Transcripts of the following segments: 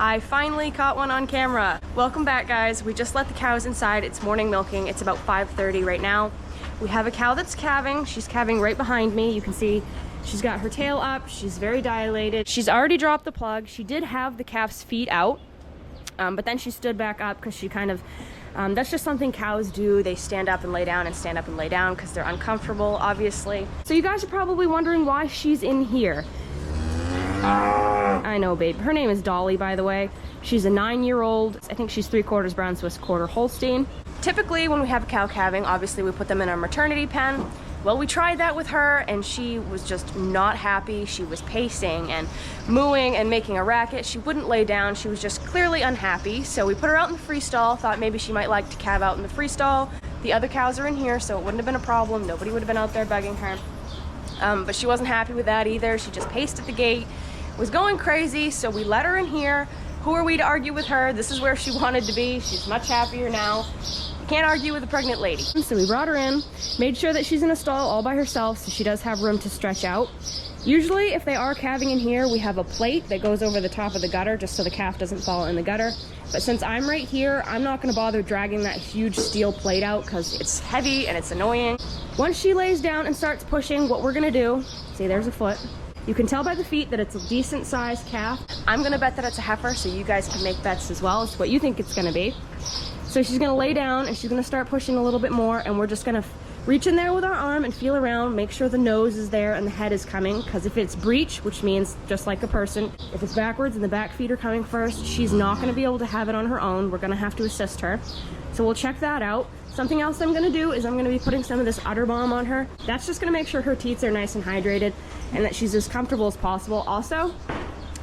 I finally caught one on camera. Welcome back, guys. We just let the cows inside. It's morning milking. It's about 5:30 right now. We have a cow that's calving. She's calving right behind me. You can see she's got her tail up. She's very dilated. She's already dropped the plug. She did have the calf's feet out, but then she stood back up because she kind of, that's just something cows do. They stand up and lay down and stand up and lay down because they're uncomfortable, obviously. So you guys are probably wondering why she's in here. I know, babe. Her name is Dolly, by the way. She's a 9-year-old. I think she's 3/4 brown Swiss, quarter Holstein. Typically, when we have a cow calving, obviously we put them in a maternity pen. Well, we tried that with her and she was just not happy. She was pacing and mooing and making a racket. She wouldn't lay down. She was just clearly unhappy. So we put her out in the free stall, thought maybe she might like to calve out in the free stall. The other cows are in here, so it wouldn't have been a problem. Nobody would have been out there begging her. But she wasn't happy with that either. She just paced at the gate, was going crazy, so we let her in here. Who are we to argue with her? This is where she wanted to be. She's much happier now. You can't argue with a pregnant lady. So we brought her in, made sure that she's in a stall all by herself, so she does have room to stretch out. Usually, if they are calving in here, we have a plate that goes over the top of the gutter just so the calf doesn't fall in the gutter. But since I'm right here, I'm not gonna bother dragging that huge steel plate out because it's heavy and it's annoying. Once she lays down and starts pushing, what we're gonna do, see, there's a foot. You can tell by the feet that it's a decent sized calf. I'm gonna bet that it's a heifer, so you guys can make bets as well as to what you think it's gonna be. So she's gonna lay down and she's gonna start pushing a little bit more, and we're just gonna reach in there with our arm and feel around, make sure the nose is there and the head is coming, because if it's breech, which means just like a person, if it's backwards and the back feet are coming first, she's not gonna be able to have it on her own. We're gonna have to assist her. So we'll check that out. Something else I'm gonna do is I'm gonna be putting some of this udder balm on her. That's just gonna make sure her teats are nice and hydrated and that she's as comfortable as possible. Also,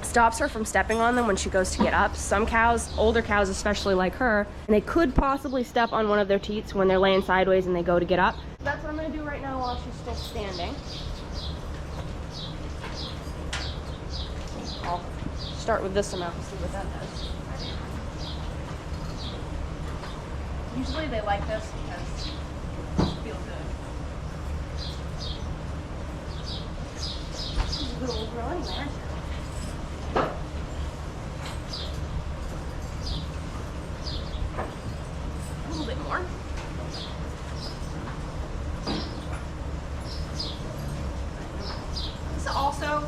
stops her from stepping on them when she goes to get up. Some cows, older cows especially like her, and they could possibly step on one of their teats when they're laying sideways and they go to get up. That's what I'm gonna do right now while she's still standing. I'll start with this amount and see what that does. Usually they like this because it feels good. There's a little girl in there. A little bit more. This also,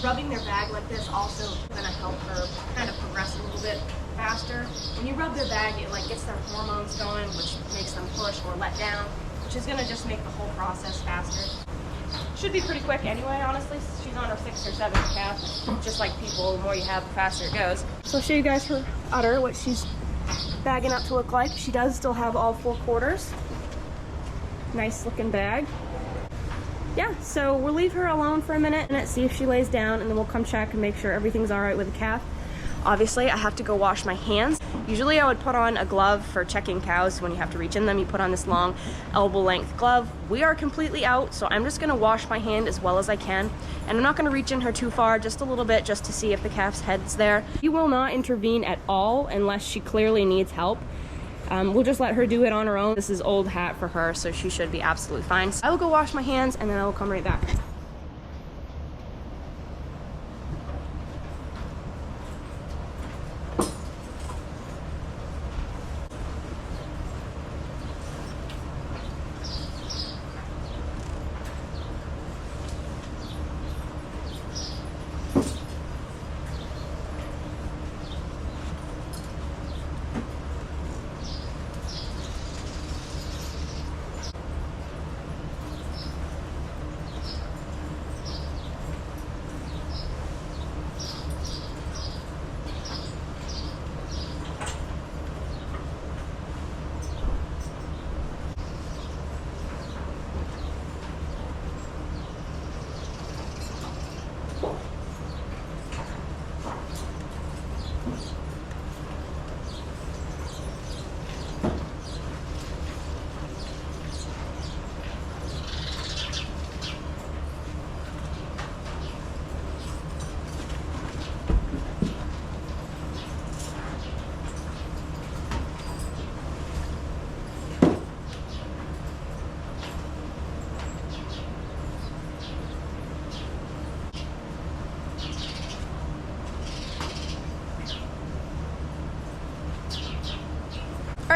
rubbing their bag like this also gonna help her kind of progress a little bit faster. When you rub their bag, it like gets their hormones going, which makes them push or let down, which is gonna just make the whole process faster. Should be pretty quick anyway, honestly. She's on her 6th or 7th calf. Just like people, the more you have, the faster it goes. So I'll show you guys her udder, what she's bagging up to look like. She does still have all 4 quarters. Nice looking bag. Yeah, so we'll leave her alone for a minute and see if she lays down, and then we'll come check and make sure everything's all right with the calf. Obviously, I have to go wash my hands. Usually I would put on a glove for checking cows. When you have to reach in them, you put on this long elbow length glove. We are completely out, so I'm just gonna wash my hand as well as I can. And I'm not gonna reach in her too far, just a little bit, just to see if the calf's head's there. You will not intervene at all unless she clearly needs help. We'll just let her do it on her own. This is old hat for her, so she should be absolutely fine. So I will go wash my hands and then I will come right back.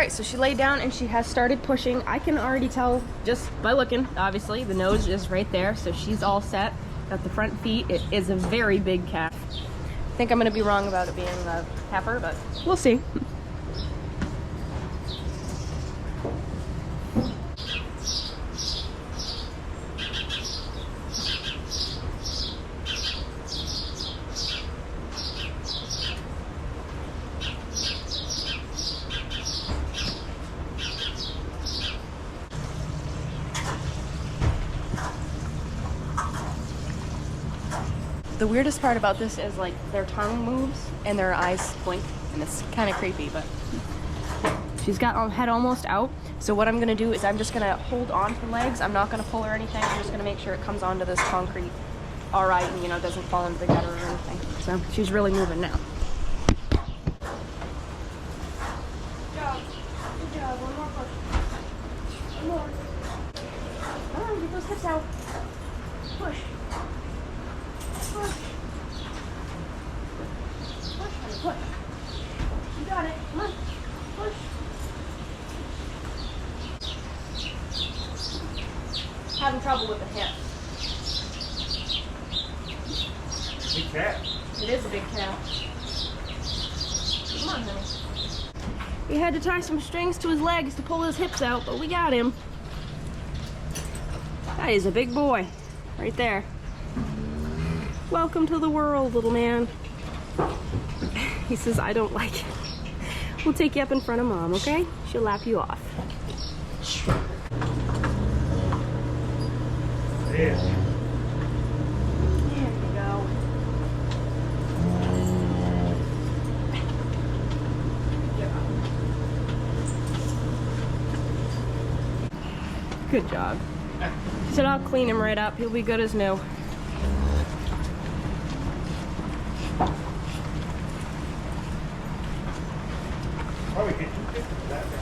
right, so she laid down and she has started pushing. I can already tell just by looking, obviously. The nose is right there, so she's all set. Got the front feet. It is a very big calf. I think I'm gonna be wrong about it being a heifer, but we'll see. The weirdest part about this is like their tongue moves and their eyes blink, and it's kind of creepy, but she's got her head almost out. So what I'm gonna do is I'm just gonna hold on her legs. I'm not gonna pull or anything. I'm just gonna make sure it comes onto this concrete all right, and doesn't fall into the gutter or anything. So she's really moving now. Good job. Good job. One more push. One more. Come on, get those hips out. Push. Push. Push, honey, push. You got it. Come on. Push. Having trouble with the hip. Big cat. It is a big cow. Come on, honey. We had to tie some strings to his legs to pull his hips out, but we got him. That is a big boy. Right there. Welcome to the world, little man. He says, I don't like it. We'll take you up in front of Mom, okay? She'll lap you off. Yeah. There you go. Good job. She said, I'll clean him right up. He'll be good as new. Probably get 250 for that guy.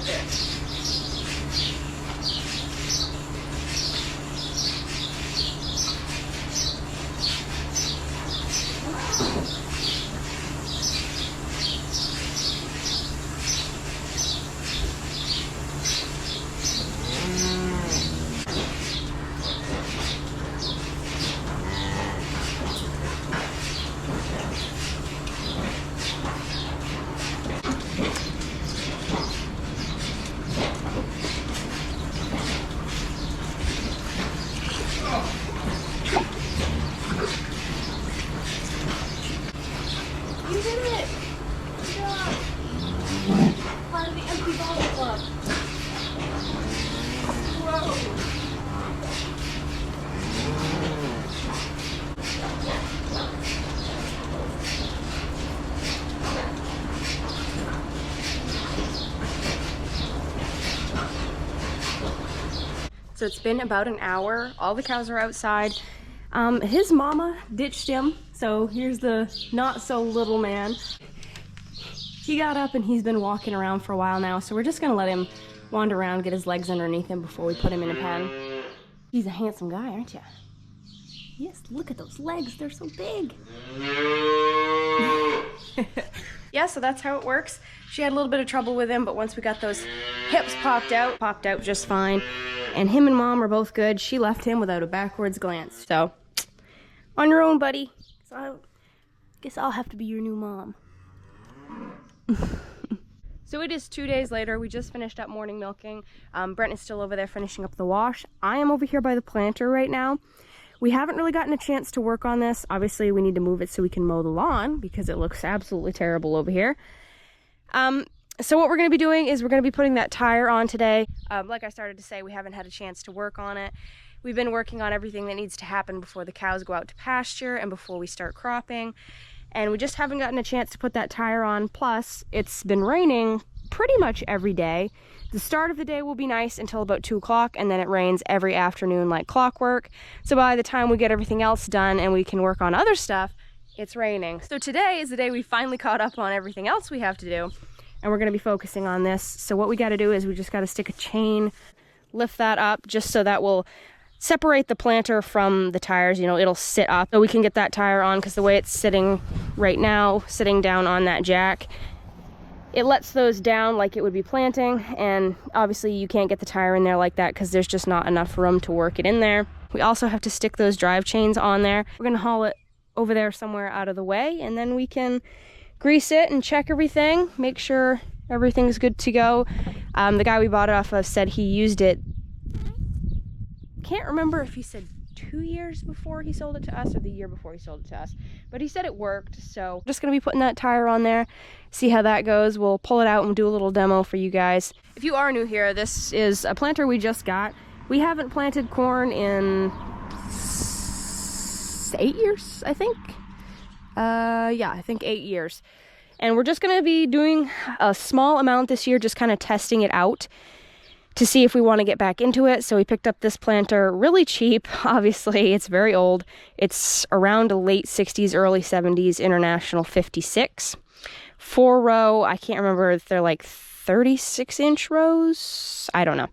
get there. You did it! Good job! Part of the empty bottle club. Whoa! So it's been about an hour. All the cows are outside. His mama ditched him, so here's the not so little man. He got up and he's been walking around for a while now, so we're just gonna let him wander around, get his legs underneath him before we put him in a pen. He's a handsome guy, aren't you? Yes, look at those legs, they're so big. Yeah, so that's how it works. She had a little bit of trouble with him, but once we got those hips popped out just fine. And him and Mom are both good. She left him without a backwards glance. So, on your own, buddy. So I guess I'll have to be your new mom. So it is 2 days later. We just finished up morning milking. Brent is still over there finishing up the wash. I am over here by the planter right now. We haven't really gotten a chance to work on this. Obviously, we need to move it so we can mow the lawn because it looks absolutely terrible over here. So what we're going to be doing is we're going to be putting that tire on today. Like I started to say, we haven't had a chance to work on it. We've been working on everything that needs to happen before the cows go out to pasture and before we start cropping. And we just haven't gotten a chance to put that tire on. Plus, it's been raining pretty much every day. The start of the day will be nice until about 2 o'clock, and then it rains every afternoon like clockwork. So by the time we get everything else done and we can work on other stuff, it's raining. So today is the day we finally caught up on everything else we have to do, and we're gonna be focusing on this. So what we gotta do is we just gotta stick a chain, lift that up just so that will separate the planter from the tires. You know, it'll sit up so we can get that tire on, because the way it's sitting right now, sitting down on that jack, it lets those down like it would be planting, and obviously you can't get the tire in there like that because there's just not enough room to work it in there. We also have to stick those drive chains on there. We're gonna haul it over there somewhere out of the way, and then we can grease it and check everything, make sure everything's good to go. The guy we bought it off of said he used it, can't remember if he said 2 years before he sold it to us or the year before he sold it to us, but he said it worked. So just gonna be putting that tire on there, see how that goes. We'll pull it out and do a little demo for you guys. If you are new here, this is a planter we just got. We haven't planted corn in 8 years, I think. Yeah, I think 8 years. And we're just gonna be doing a small amount this year, just kind of testing it out to see if we want to get back into it. So we picked up this planter really cheap. Obviously, it's very old. It's around a late 60s, early 70s International 56. 4-row, I can't remember if they're like 36-inch rows. I don't know.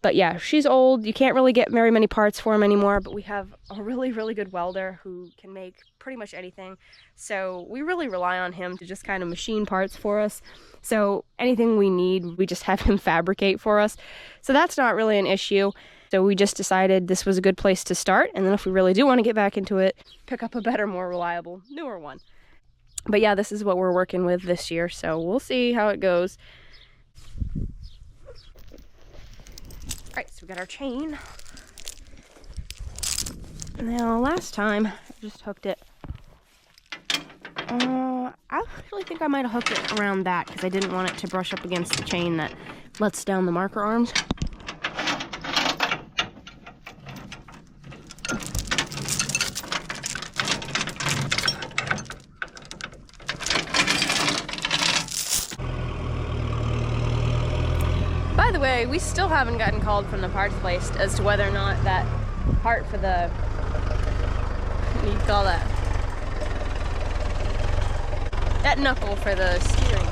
But yeah, she's old. You can't really get very many parts for them anymore, but we have a really, really good welder who can make pretty much anything. So we really rely on him to just kind of machine parts for us. So anything we need, we just have him fabricate for us. So that's not really an issue. So we just decided this was a good place to start. And then if we really do want to get back into it, pick up a better, more reliable, newer one. But yeah, this is what we're working with this year. So we'll see how it goes. All right, so we got our chain. Now, last time, I just hooked it. I actually think I might have hooked it around that because I didn't want it to brush up against the chain that lets down the marker arms. By the way, we still haven't gotten called from the parts place as to whether or not that part for the, what do you call that? That knuckle for the steering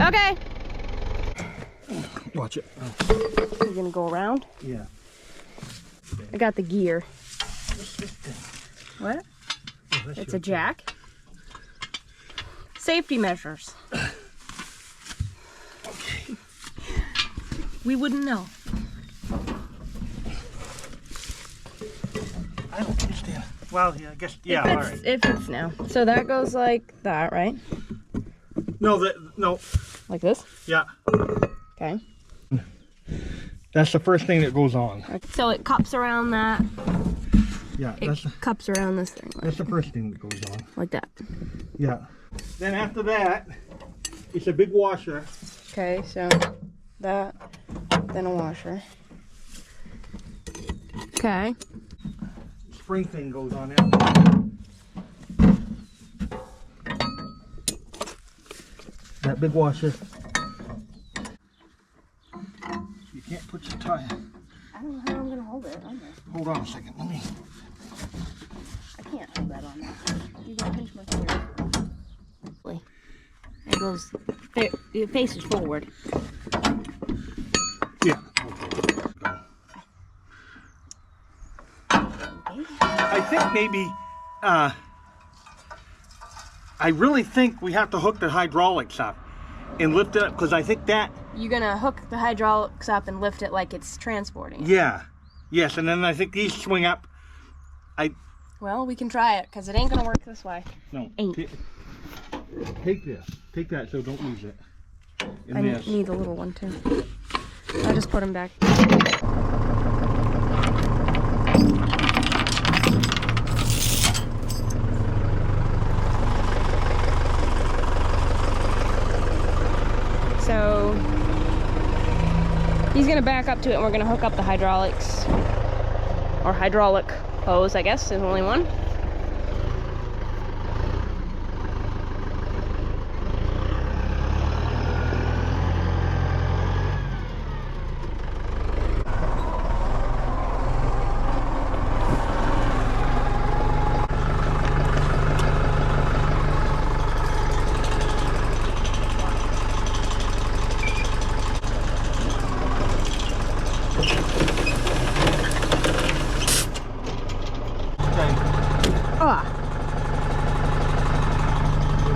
Okay. Watch it. You're gonna go around? Yeah. I got the gear. What's this thing? What? Oh, that's It's your a jack. Safety measures. Okay. We wouldn't know. I don't understand. Well, yeah, I guess. Yeah. All right. It fits now. So that goes like that, right? No, no. Like this? Yeah. Okay. That's the first thing that goes on. So it cups around that. Yeah. It cups around this thing. That's the first thing that goes on. Like that. Yeah. Then after that, it's a big washer. Okay, so that, then a washer. Okay. Spring thing goes on there. That big washer. You can't put your tire. I don't know how I'm gonna hold it on there. Hold on a second. Let me. I can't hold that on there. You're gonna pinch my finger. It goes, it faces forward. Yeah. I think maybe, I really think we have to hook the hydraulics up and lift it up, because I think that... You're gonna hook the hydraulics up and lift it like it's transporting. Yeah. Yes, and then I think these swing up. Well, we can try it, because it ain't gonna work this way. No. Ain't. Take this. Take that so don't lose it. And I this. need a little one too. I'll just put them back. So he's gonna back up to it and we're gonna hook up the hydraulics, or hydraulic hose, I guess, there's only one.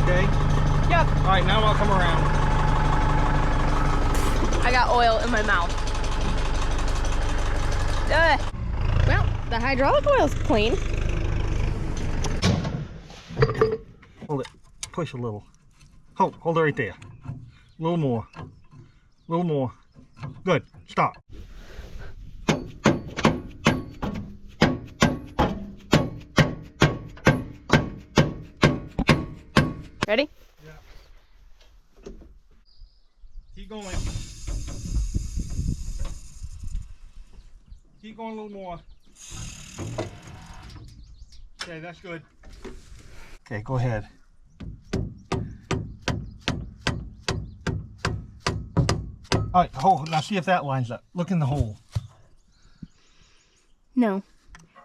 Okay? Yep. All right, now I'll come around. I got oil in my mouth. Well, the hydraulic oil's clean. Hold it. Push a little. Hold it right there. A little more. A little more. Good. Stop. Ready? Yeah. Keep going. Keep going a little more. Okay, that's good. Okay, go ahead. All right, hold. Now see if that lines up. Look in the hole. No.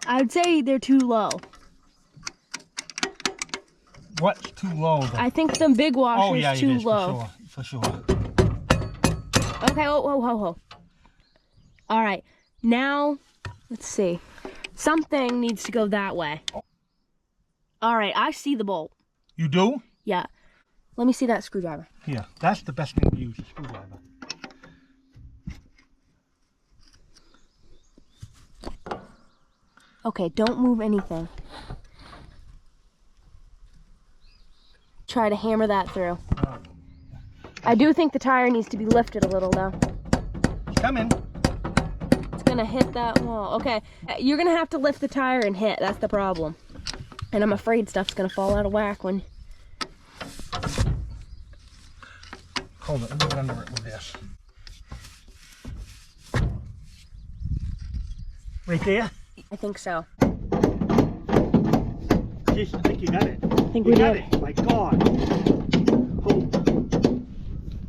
I'd say they're too low. What's too low? Then? I think the big washer's too low. For sure. Okay, ho. All right, now, let's see. Something needs to go that way. All right, I see the bolt. You do? Yeah. Let me see that screwdriver. Yeah, that's the best thing to use, a screwdriver. Okay, don't move anything. Try to hammer that through. I do think the tire needs to be lifted a little though. It's coming. It's gonna hit that wall. Okay, you're gonna have to lift the tire and hit. That's the problem. And I'm afraid stuff's gonna fall out of whack when... Hold it, let me get under it with this. Right there? I think so. Jeez, I think you got it. I think You we got did. it. My God. Hold.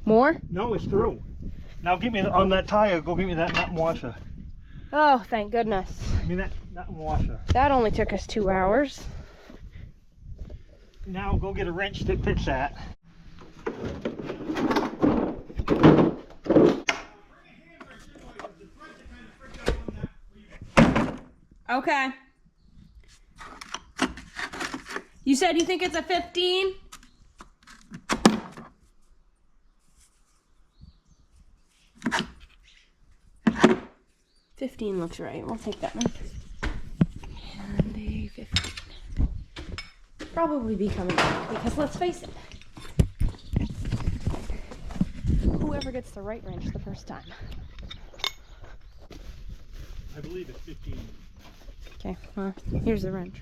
More? No, it's through. Now give me on that tire. Go give me that nut and washer. Oh, thank goodness. Give me that nut and washer. That only took us 2 hours. Now go get a wrench that fits that. Okay. You said you think it's a 15? $15 looks right. We'll take that one. And a 15. Probably be coming back because let's face it. Whoever gets the right wrench the first time. I believe it's 15. Okay, well, here's the wrench.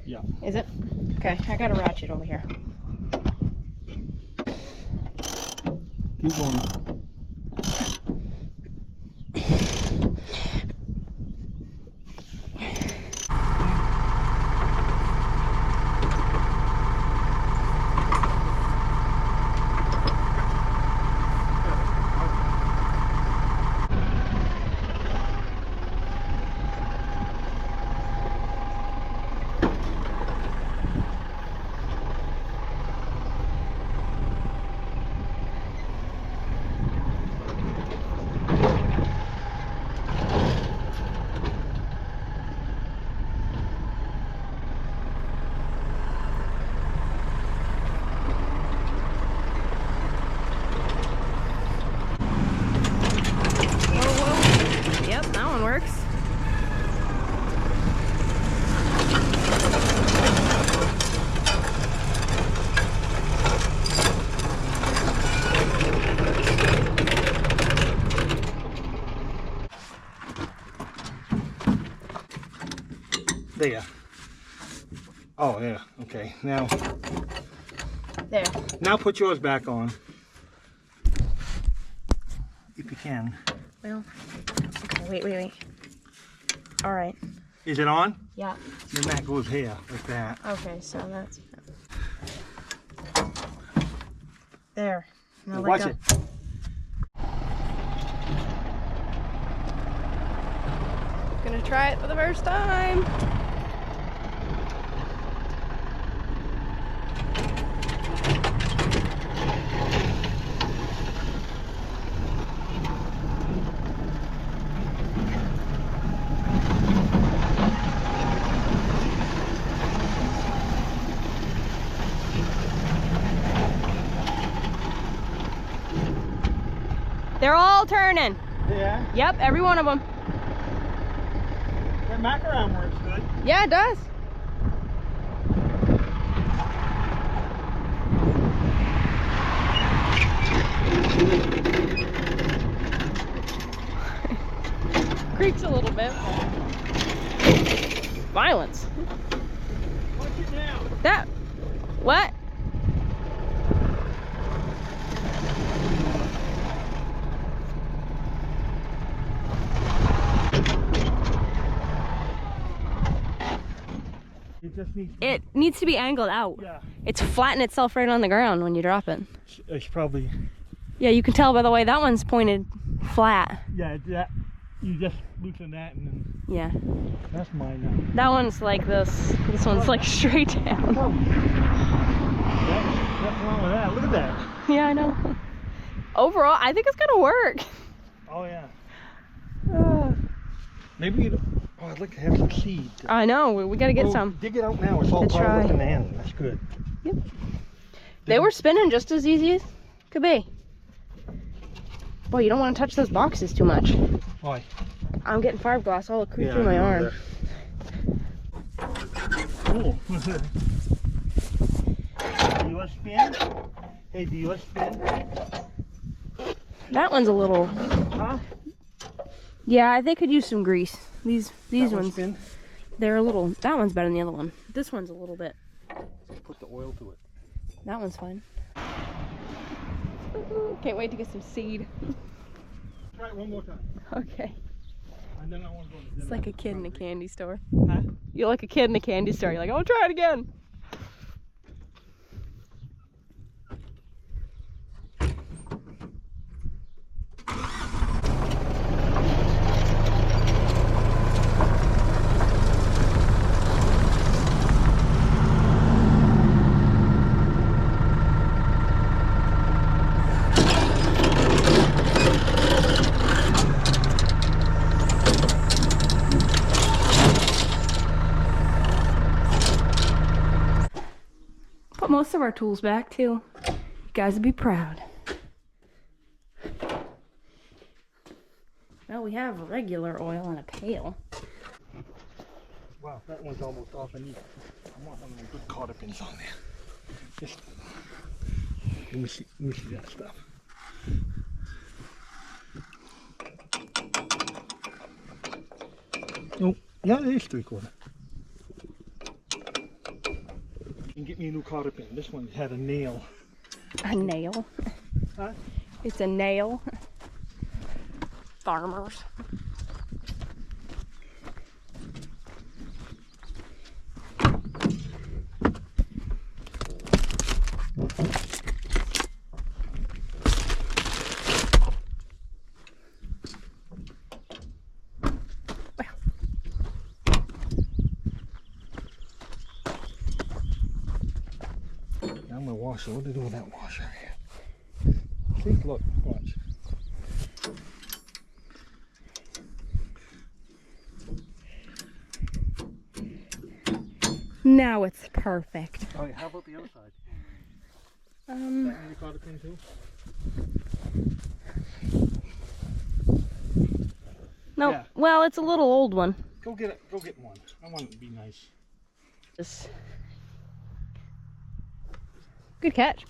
Yeah. Is it? Okay, I got a ratchet over here. Keep going. There. Oh, yeah. Okay. Now. There. Now put yours back on. If you can. Well, okay, wait. All right. Is it on? Yeah. Then that goes here, like that. Okay, so that's... There. Now Watch it. Gonna try it for the first time. They're all turning. Yeah. Yep, every one of them. That macaroon works good. Yeah, it does. Creaks a little bit. Violence. Watch it now. That. What? It needs to be angled out. Yeah. It's flattened itself right on the ground when you drop it. It's probably. Yeah, you can tell by the way that one's pointed flat. Yeah, that. You just loosen that and then. Yeah. That's mine now. That one's like this. This one's like straight down. Oh. What's wrong with that? Look at that. Yeah, I know. Overall, I think it's gonna work. Oh yeah. Maybe you. Oh, I'd like to have some seed. I know. We gotta get some. Dig it out now. It's all try. looking in. That's good. Yep. They were spinning just as easy as could be. Boy, you don't want to touch those boxes too much. Why? I'm getting fiberglass all creep through my arm. Cool. Do you want to spin? Hey, do you want to spin? That one's a little. Huh? Yeah, they could use some grease. These That ones, spin? they're a little. That one's better than the other one. This one's a little bit. Put the oil to it. That one's fine. Can't wait to get some seed. Try it one more time. Okay. And then I want to go to It's like a kid in a candy store. Huh? You're like a kid in a candy store. You're like, I want to try it again. Got most of our tools back too. You guys would be proud. Well, we have regular oil in a pail. Wow, that one's almost off. I want one of them good cotter pins on there. Just let me see that stuff. Oh, yeah, it is 3/4. You can get me a new cotter pin. This one had a nail. A nail? Huh? It's a nail. Farmers. Now my washer. What do they do with that washer here? See, look, watch. Now it's perfect. Oh, how about the other side? Is that one you cotter pin too? No, Yeah. well, it's a little old one. Go get it. Go get one. I want it to be nice. Just good catch.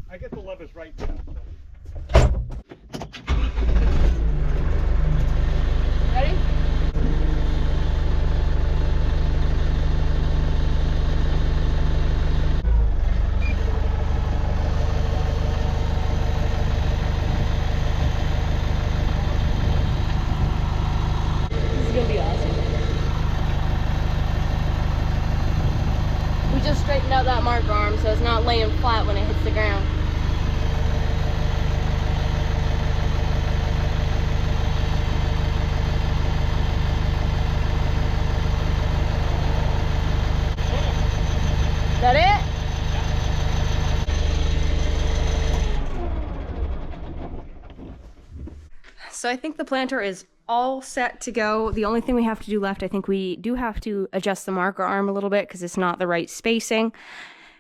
I get the levers right now. So. Ready? This is gonna be awesome. We just straightened out that marker arm so it's not laying flat when it hits the ground. Is that it? So I think the planter is all set to go. The only thing we have to do left, I think we do have to adjust the marker arm a little bit because it's not the right spacing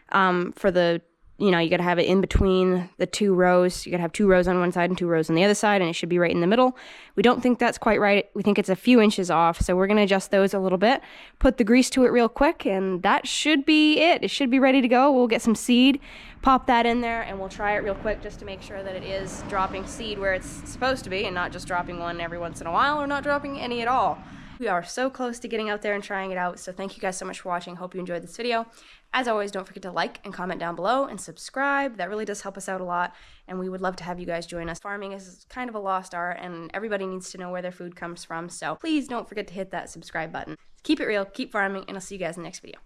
for the, you know, you got to have it in between the two rows. You got to have 2 rows on one side and 2 rows on the other side, and it should be right in the middle. We don't think that's quite right. We think it's a few inches off, so we're going to adjust those a little bit, put the grease to it real quick, and that should be it. It should be ready to go. We'll get some seed, pop that in there, and we'll try it real quick just to make sure that it is dropping seed where it's supposed to be and not just dropping one every once in a while or not dropping any at all. We are so close to getting out there and trying it out, so thank you guys so much for watching. Hope you enjoyed this video. As always, don't forget to like and comment down below and subscribe. That really does help us out a lot, and we would love to have you guys join us. Farming is kind of a lost art, and everybody needs to know where their food comes from, so please don't forget to hit that subscribe button. Keep it real, keep farming, and I'll see you guys in the next video.